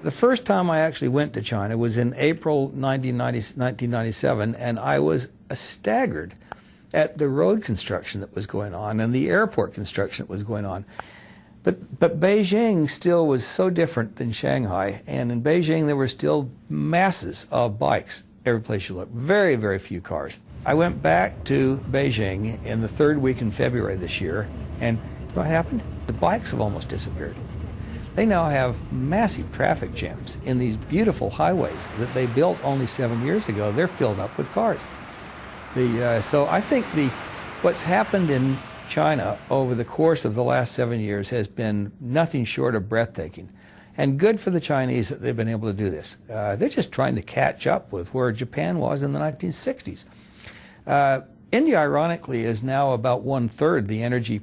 The first time I actually went to China was in April 1997, and I was staggered at the road construction that was going on and the airport construction that was going on. But Beijing still was so different than Shanghai, and in Beijing there were still masses of bikes every place you look. Very, very few cars. I went back to Beijing in the third week in February this year, and what happened? The bikes have almost disappeared. They now have massive traffic jams in these beautiful highways that they built only 7 years ago. They're filled up with cars. So I think what's happened in China over the course of the last 7 years has been nothing short of breathtaking. And good for the Chinese that they've been able to do this. They're just trying to catch up with where Japan was in the 1960s. India, ironically, is now about 1/3 the energy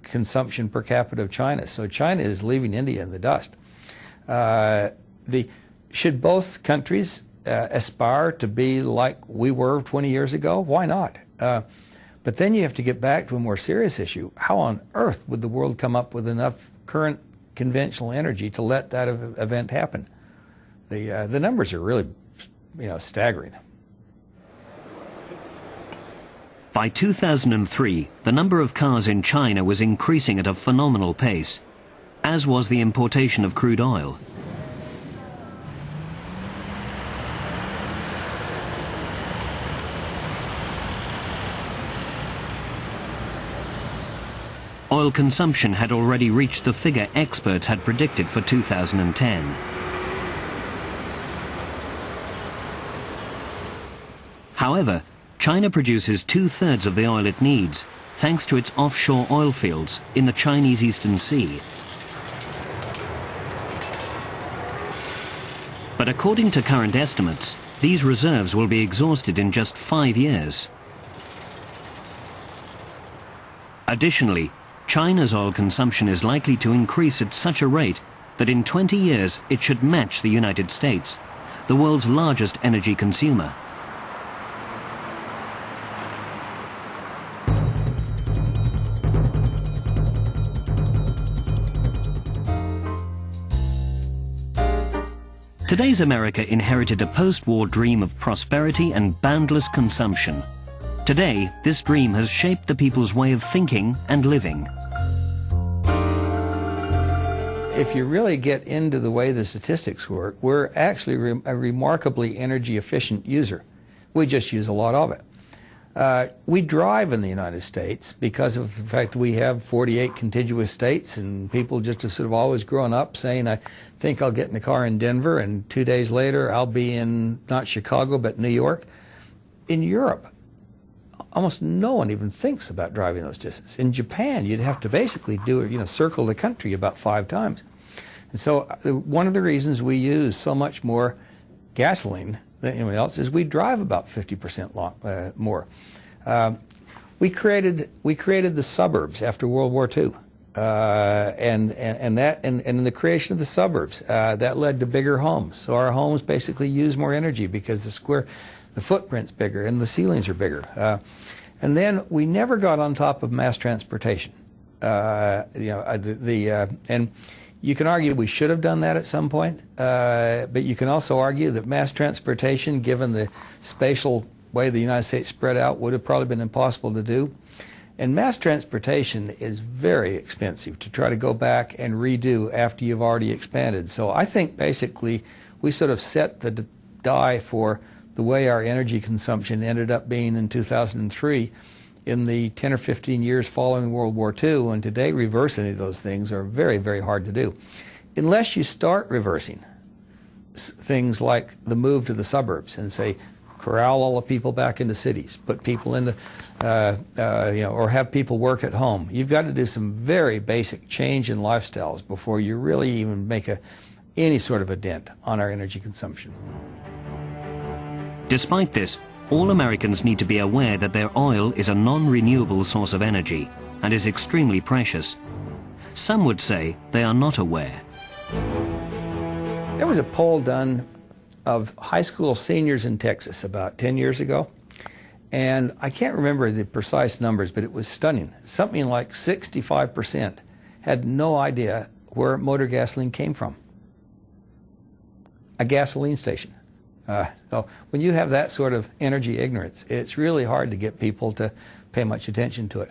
consumption per capita of China. So China is leaving India in the dust. Should both countries aspire to be like we were 20 years ago? Why not? But then you have to get back to a more serious issue. How on earth would the world come up with enough current conventional energy to let that event happen? The numbers are really, staggering. By 2003, the number of cars in China was increasing at a phenomenal pace, as was the importation of crude oil. Oil consumption had already reached the figure experts had predicted for 2010. However, China produces 2/3 of the oil it needs, thanks to its offshore oil fields in the Chinese Eastern Sea. But according to current estimates, these reserves will be exhausted in just 5 years. Additionally, China's oil consumption is likely to increase at such a rate that in 20 years it should match the United States, the world's largest energy consumer. Today's America inherited a post-war dream of prosperity and boundless consumption. Today, this dream has shaped the people's way of thinking and living. If you really get into the way the statistics work, we're actually a remarkably energy efficient user. We just use a lot of it. We drive in the United States because of the fact that we have 48 contiguous states, and people just have sort of always grown up saying, I think I'll get in a car in Denver, and 2 days later I'll be in not Chicago but New York. In Europe, almost no one even thinks about driving those distances. In Japan, you'd have to basically circle the country about 5 times. And so one of the reasons we use so much more gasoline than anyone else is we drive about 50% more. We created the suburbs after World War II, and in the creation of the suburbs, that led to bigger homes. So our homes basically use more energy because the footprint's bigger and the ceilings are bigger. And then we never got on top of mass transportation. And you can argue we should have done that at some point, but you can also argue that mass transportation, given the spatial way the United States spread out, would have probably been impossible to do. And mass transportation is very expensive to try to go back and redo after you've already expanded. So I think basically we sort of set the die for the way our energy consumption ended up being in 2003 in the 10 or 15 years following World War II, and today reverse any of those things are very, very hard to do. Unless you start reversing things like the move to the suburbs and say, corral all the people back into cities, put people into, or have people work at home. You've got to do some very basic change in lifestyles before you really even make any sort of a dent on our energy consumption. Despite this, all Americans need to be aware that their oil is a non-renewable source of energy and is extremely precious. Some would say they are not aware. There was a poll done of high school seniors in Texas about 10 years ago, and I can't remember the precise numbers, but it was stunning. Something like 65% had no idea where motor gasoline came from. a gasoline station. So when you have that sort of energy ignorance, it's really hard to get people to pay much attention to it.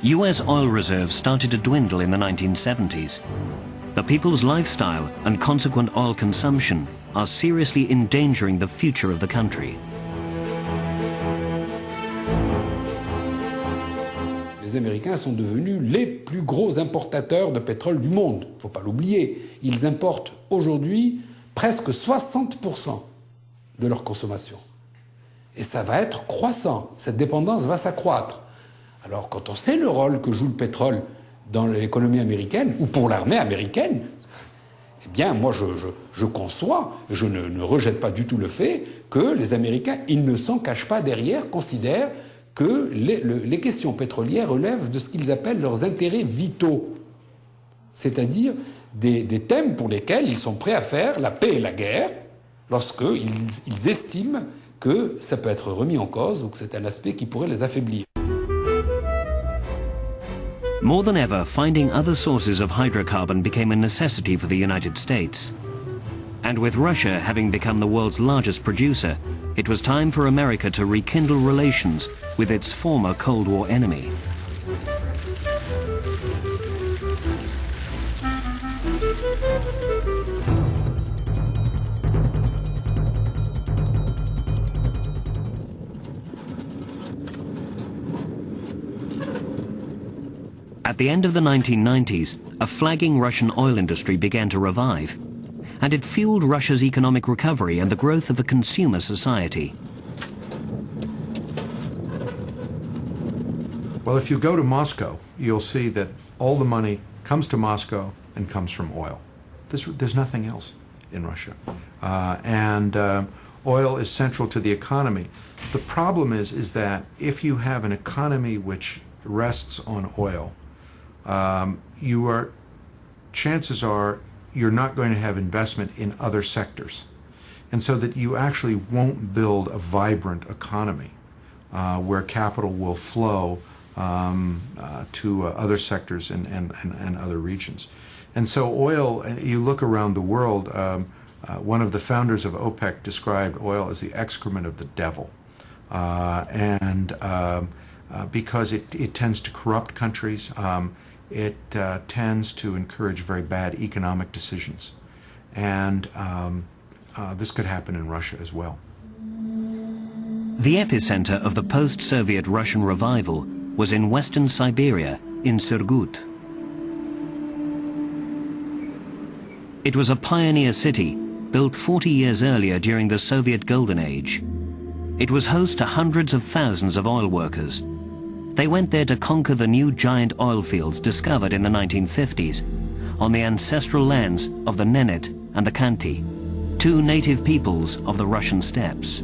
US oil reserves started to dwindle in the 1970s. The people's lifestyle and consequent oil consumption are seriously endangering the future of the country. Les Américains sont devenus les plus gros importateurs de pétrole du monde. Il ne faut pas l'oublier. Ils importent aujourd'hui presque 60% de leur consommation. Et ça va être croissant. Cette dépendance va s'accroître. Alors quand on sait le rôle que joue le pétrole dans l'économie américaine, ou pour l'armée américaine, eh bien moi je conçois, je ne rejette pas du tout le fait que les Américains, ils ne s'en cachent pas derrière, considèrent que les questions pétrolières relèvent de ce qu'ils appellent leurs intérêts vitaux, c'est-à-dire des thèmes pour lesquels ils sont prêts à faire la paix et la guerre lorsqu'ils estiment que ça peut être remis en cause ou que c'est un aspect qui pourrait les affaiblir. More than ever, finding other sources of hydrocarbon became a necessity for the United States. And with Russia having become the world's largest producer, it was time for America to rekindle relations with its former Cold War enemy. At the end of the 1990s, a flagging Russian oil industry began to revive, and it fueled Russia's economic recovery and the growth of a consumer society. Well, if you go to Moscow, you'll see that all the money comes to Moscow and comes from oil. There's nothing else in Russia. Oil is central to the economy. The problem is that if you have an economy which rests on oil, chances are you're not going to have investment in other sectors. And so that you actually won't build a vibrant economy where capital will flow to other sectors and other regions. And so oil, you look around the world, one of the founders of OPEC described oil as the excrement of the devil. Because it tends to corrupt countries, it tends to encourage very bad economic decisions. And this could happen in Russia as well. The epicenter of the post-Soviet Russian revival was in western Siberia, in Surgut. It was a pioneer city, built 40 years earlier during the Soviet Golden Age. It was host to hundreds of thousands of oil workers. They went there to conquer the new giant oil fields discovered in the 1950s on the ancestral lands of the Nenets and the Khanty, two native peoples of the Russian steppes.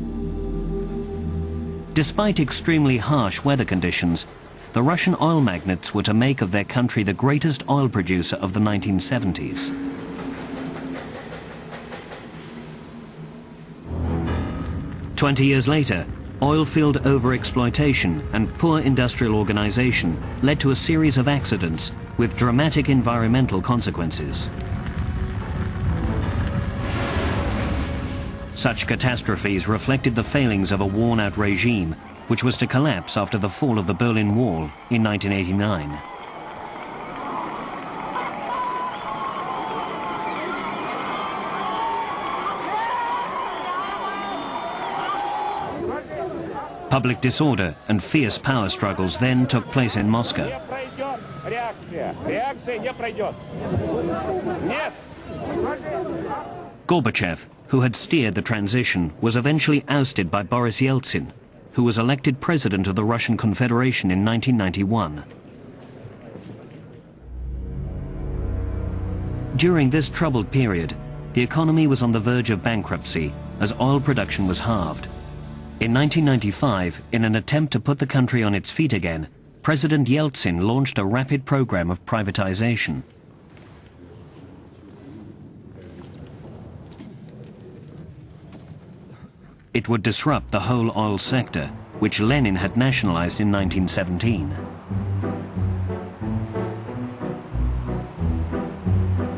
Despite extremely harsh weather conditions, the Russian oil magnates were to make of their country the greatest oil producer of the 1970s. "20 years later, oil field overexploitation and poor industrial organization led to a series of accidents with dramatic environmental consequences. Such catastrophes reflected the failings of a worn-out regime, which was to collapse after the fall of the Berlin Wall in 1989. Public disorder and fierce power struggles then took place in Moscow. Gorbachev, who had steered the transition, was eventually ousted by Boris Yeltsin, who was elected president of the Russian Confederation in 1991. During this troubled period, the economy was on the verge of bankruptcy as oil production was halved. In 1995, in an attempt to put the country on its feet again, President Yeltsin launched a rapid program of privatization. It would disrupt the whole oil sector, which Lenin had nationalized in 1917.